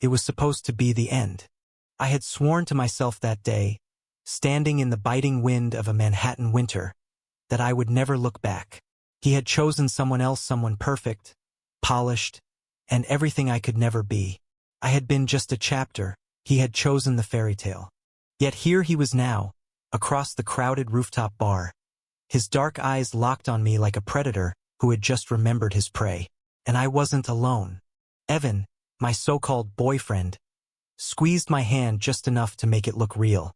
It was supposed to be the end. I had sworn to myself that day, standing in the biting wind of a Manhattan winter, that I would never look back. He had chosen someone else, someone perfect, polished, and everything I could never be. I had been just a chapter. He had chosen the fairy tale. Yet here he was now, across the crowded rooftop bar. His dark eyes locked on me like a predator who had just remembered his prey. And I wasn't alone. Evan, my so-called boyfriend, squeezed my hand just enough to make it look real.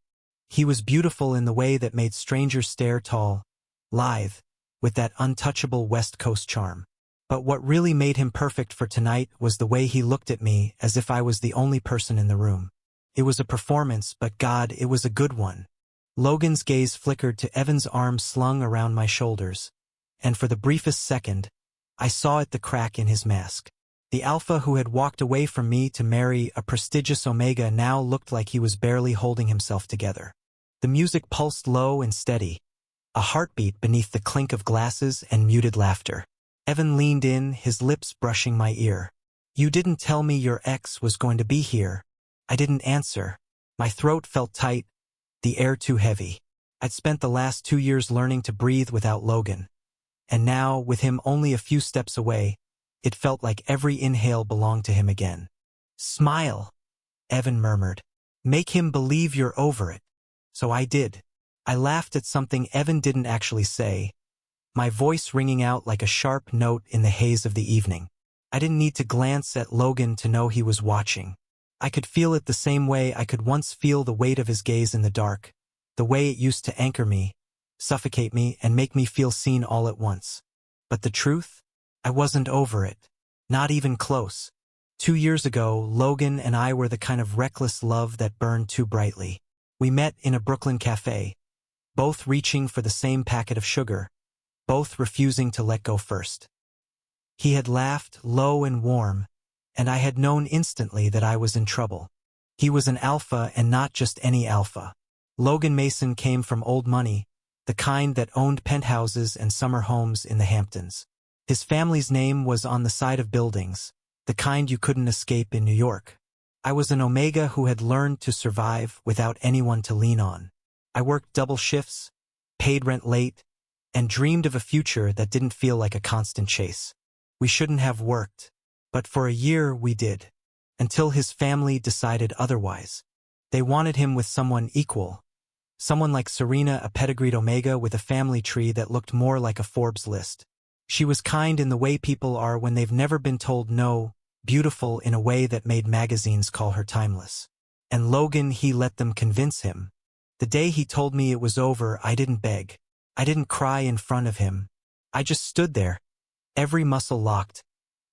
He was beautiful in the way that made strangers stare, tall, lithe, with that untouchable West Coast charm. But what really made him perfect for tonight was the way he looked at me as if I was the only person in the room. It was a performance, but God, it was a good one. Logan's gaze flickered to Evan's arms slung around my shoulders, and for the briefest second, I saw it, the crack in his mask. The alpha who had walked away from me to marry a prestigious omega now looked like he was barely holding himself together. The music pulsed low and steady, a heartbeat beneath the clink of glasses and muted laughter. Evan leaned in, his lips brushing my ear. "You didn't tell me your ex was going to be here." I didn't answer. My throat felt tight, the air too heavy. I'd spent the last 2 years learning to breathe without Logan. And now, with him only a few steps away, it felt like every inhale belonged to him again. "Smile," Evan murmured. "Make him believe you're over it." So I did. I laughed at something Evan didn't actually say, my voice ringing out like a sharp note in the haze of the evening. I didn't need to glance at Logan to know he was watching. I could feel it the same way I could once feel the weight of his gaze in the dark, the way it used to anchor me, suffocate me, and make me feel seen all at once. But the truth? I wasn't over it. Not even close. 2 years ago, Logan and I were the kind of reckless love that burned too brightly. We met in a Brooklyn cafe, both reaching for the same packet of sugar, both refusing to let go first. He had laughed, low and warm, and I had known instantly that I was in trouble. He was an alpha, and not just any alpha. Logan Mason came from old money, the kind that owned penthouses and summer homes in the Hamptons. His family's name was on the side of buildings, the kind you couldn't escape in New York. I was an omega who had learned to survive without anyone to lean on. I worked double shifts, paid rent late, and dreamed of a future that didn't feel like a constant chase. We shouldn't have worked, but for a year we did, until his family decided otherwise. They wanted him with someone equal, someone like Serena, a pedigreed omega with a family tree that looked more like a Forbes list. She was kind in the way people are when they've never been told no, beautiful in a way that made magazines call her timeless. And Logan, he let them convince him. The day he told me it was over, I didn't beg. I didn't cry in front of him. I just stood there, every muscle locked,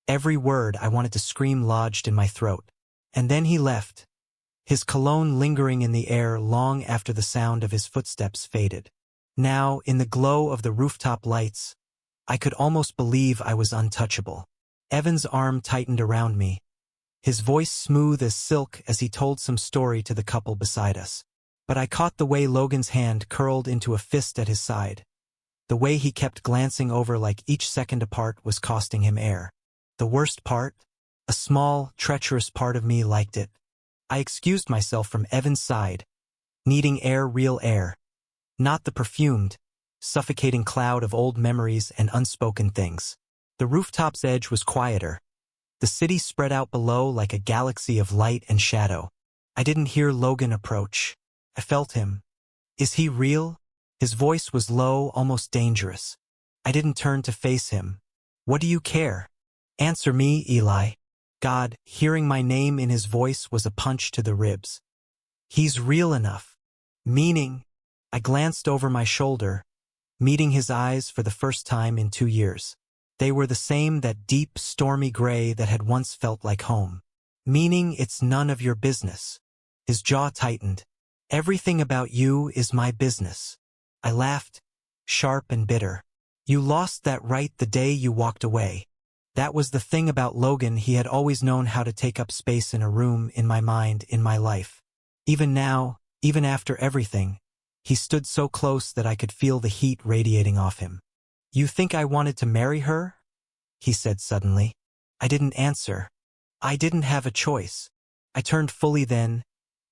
every word I wanted to scream lodged in my throat. And then he left, his cologne lingering in the air long after the sound of his footsteps faded. Now, in the glow of the rooftop lights, I could almost believe I was untouchable. Evan's arm tightened around me, his voice smooth as silk as he told some story to the couple beside us. But I caught the way Logan's hand curled into a fist at his side. The way he kept glancing over like each second apart was costing him air. The worst part? A small, treacherous part of me liked it. I excused myself from Evan's side, needing air, real air. Not the perfumed, suffocating cloud of old memories and unspoken things. The rooftop's edge was quieter. The city spread out below like a galaxy of light and shadow. I didn't hear Logan approach. I felt him. Is he real? His voice was low, almost dangerous. I didn't turn to face him. What do you care? Answer me, Eli. God, hearing my name in his voice was a punch to the ribs. He's real enough. Meaning, I glanced over my shoulder, meeting his eyes for the first time in 2 years. They were the same, that deep, stormy gray that had once felt like home. Meaning it's none of your business. His jaw tightened. Everything about you is my business. I laughed, sharp and bitter. You lost that right the day you walked away. That was the thing about Logan. He had always known how to take up space in a room, in my mind, in my life. Even now, even after everything, he stood so close that I could feel the heat radiating off him. You think I wanted to marry her? He said suddenly. I didn't answer. I didn't have a choice. I turned fully then,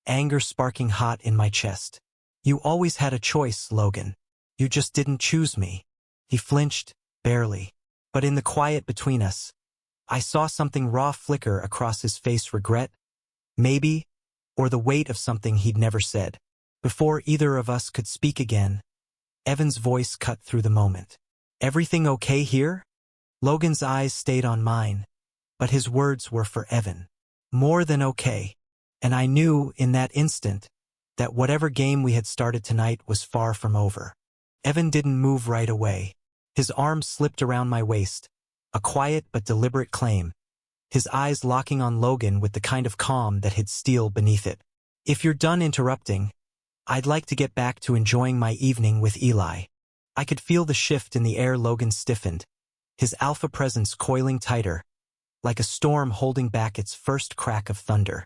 anger sparking hot in my chest. You always had a choice, Logan. You just didn't choose me. He flinched, barely. But in the quiet between us, I saw something raw flicker across his face, regret, maybe, or the weight of something he'd never said. Before either of us could speak again, Evan's voice cut through the moment. Everything okay here? Logan's eyes stayed on mine, but his words were for Evan. More than okay. And I knew, in that instant, that whatever game we had started tonight was far from over. Evan didn't move right away. His arm slipped around my waist, a quiet but deliberate claim, his eyes locking on Logan with the kind of calm that hid steel beneath it. If you're done interrupting, I'd like to get back to enjoying my evening with Eli. I could feel the shift in the air. Logan stiffened, his alpha presence coiling tighter, like a storm holding back its first crack of thunder.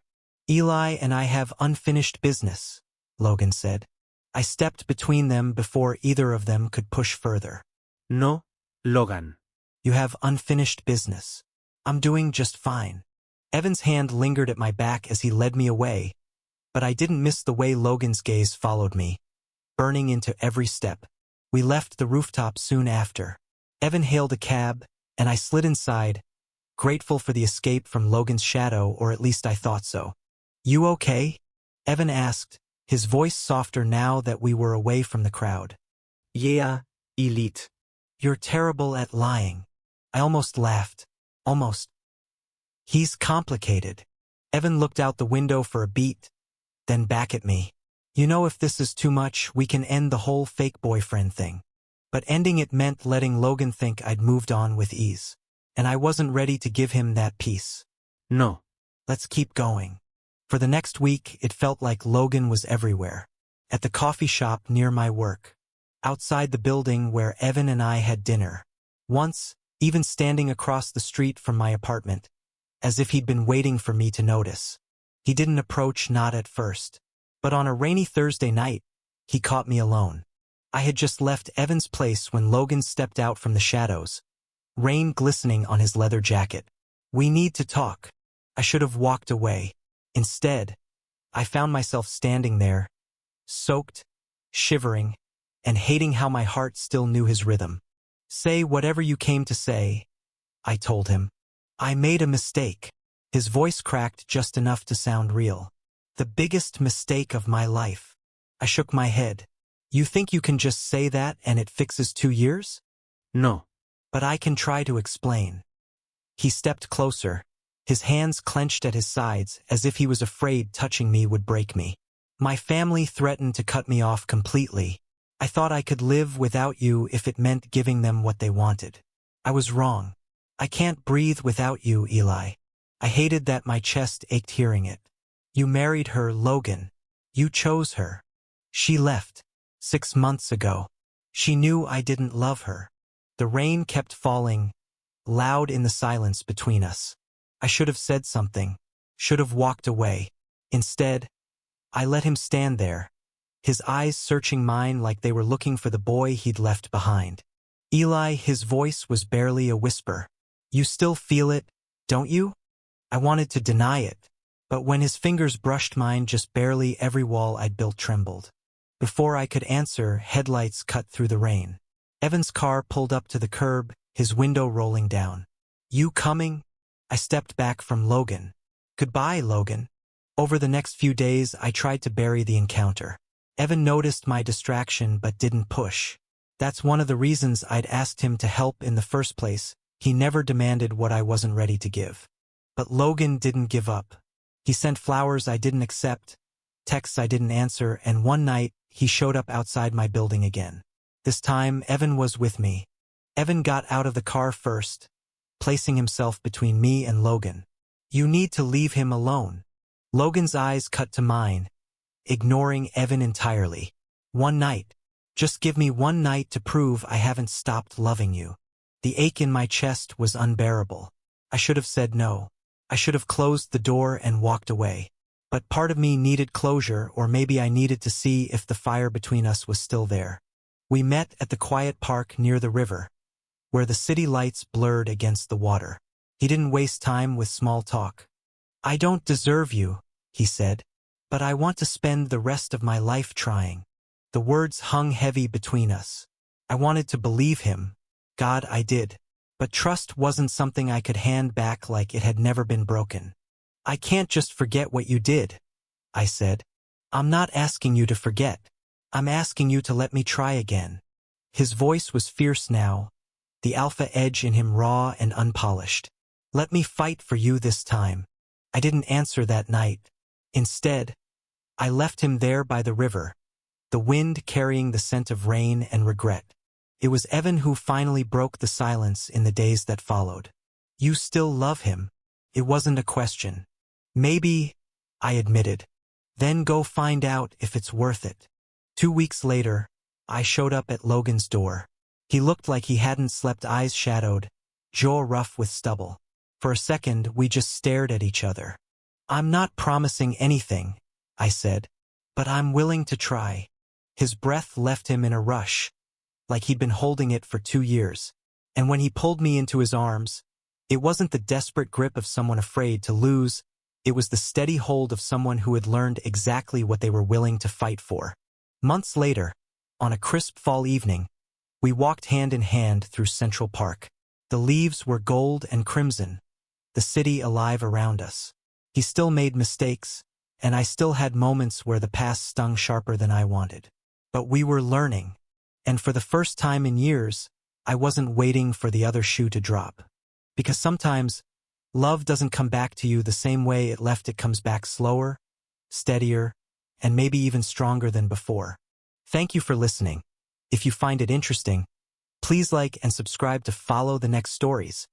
Eli and I have unfinished business, Logan said. I stepped between them before either of them could push further. No, Logan. You have unfinished business. I'm doing just fine. Evan's hand lingered at my back as he led me away, but I didn't miss the way Logan's gaze followed me, burning into every step. We left the rooftop soon after. Evan hailed a cab, and I slid inside, grateful for the escape from Logan's shadow, or at least I thought so. You okay? Evan asked, his voice softer now that we were away from the crowd. Yeah, elite. You're terrible at lying. I almost laughed. Almost. He's complicated. Evan looked out the window for a beat, then back at me. You know, if this is too much, we can end the whole fake boyfriend thing. But ending it meant letting Logan think I'd moved on with ease. And I wasn't ready to give him that peace. No. Let's keep going. For the next week, it felt like Logan was everywhere. At the coffee shop near my work. Outside the building where Evan and I had dinner. Once, even standing across the street from my apartment, as if he'd been waiting for me to notice. He didn't approach, not at first. But on a rainy Thursday night, he caught me alone. I had just left Evan's place when Logan stepped out from the shadows, rain glistening on his leather jacket. We need to talk. I should have walked away. Instead, I found myself standing there, soaked, shivering, and hating how my heart still knew his rhythm. Say whatever you came to say, I told him. I made a mistake. His voice cracked just enough to sound real. The biggest mistake of my life. I shook my head. You think you can just say that and it fixes 2 years? No. But I can try to explain. He stepped closer, his hands clenched at his sides as if he was afraid touching me would break me. My family threatened to cut me off completely. I thought I could live without you if it meant giving them what they wanted. I was wrong. I can't breathe without you, Eli. I hated that my chest ached hearing it. You married her, Logan. You chose her. She left 6 months ago. She knew I didn't love her. The rain kept falling, loud in the silence between us. I should have said something, should have walked away. Instead, I let him stand there, his eyes searching mine like they were looking for the boy he'd left behind. Eli, his voice was barely a whisper. You still feel it, don't you? I wanted to deny it, but when his fingers brushed mine just barely, every wall I'd built trembled. Before I could answer, headlights cut through the rain. Evan's car pulled up to the curb, his window rolling down. You coming? I stepped back from Logan. Goodbye, Logan. Over the next few days, I tried to bury the encounter. Evan noticed my distraction but didn't push. That's one of the reasons I'd asked him to help in the first place. He never demanded what I wasn't ready to give. But Logan didn't give up. He sent flowers I didn't accept, texts I didn't answer, and one night, he showed up outside my building again. This time, Evan was with me. Evan got out of the car first, placing himself between me and Logan. You need to leave him alone. Logan's eyes cut to mine, ignoring Evan entirely. One night. Just give me one night to prove I haven't stopped loving you. The ache in my chest was unbearable. I should have said no. I should have closed the door and walked away. But part of me needed closure, or maybe I needed to see if the fire between us was still there. We met at the quiet park near the river, where the city lights blurred against the water. He didn't waste time with small talk. I don't deserve you, he said. But I want to spend the rest of my life trying. The words hung heavy between us. I wanted to believe him. God, I did. But trust wasn't something I could hand back like it had never been broken. I can't just forget what you did, I said. I'm not asking you to forget. I'm asking you to let me try again. His voice was fierce now, the alpha edge in him raw and unpolished. Let me fight for you this time. I didn't answer that night. Instead, I left him there by the river, the wind carrying the scent of rain and regret. It was Evan who finally broke the silence in the days that followed. You still love him. It wasn't a question. Maybe, I admitted. Then go find out if it's worth it. 2 weeks later, I showed up at Logan's door. He looked like he hadn't slept, eyes shadowed, jaw rough with stubble. For a second, we just stared at each other. I'm not promising anything, I said, but I'm willing to try. His breath left him in a rush, like he'd been holding it for 2 years. And when he pulled me into his arms, it wasn't the desperate grip of someone afraid to lose, it was the steady hold of someone who had learned exactly what they were willing to fight for. Months later, on a crisp fall evening, we walked hand in hand through Central Park. The leaves were gold and crimson, the city alive around us. He still made mistakes, and I still had moments where the past stung sharper than I wanted. But we were learning, and for the first time in years, I wasn't waiting for the other shoe to drop. Because sometimes, love doesn't come back to you the same way it left. It comes back slower, steadier, and maybe even stronger than before. Thank you for listening. If you find it interesting, please like and subscribe to follow the next stories.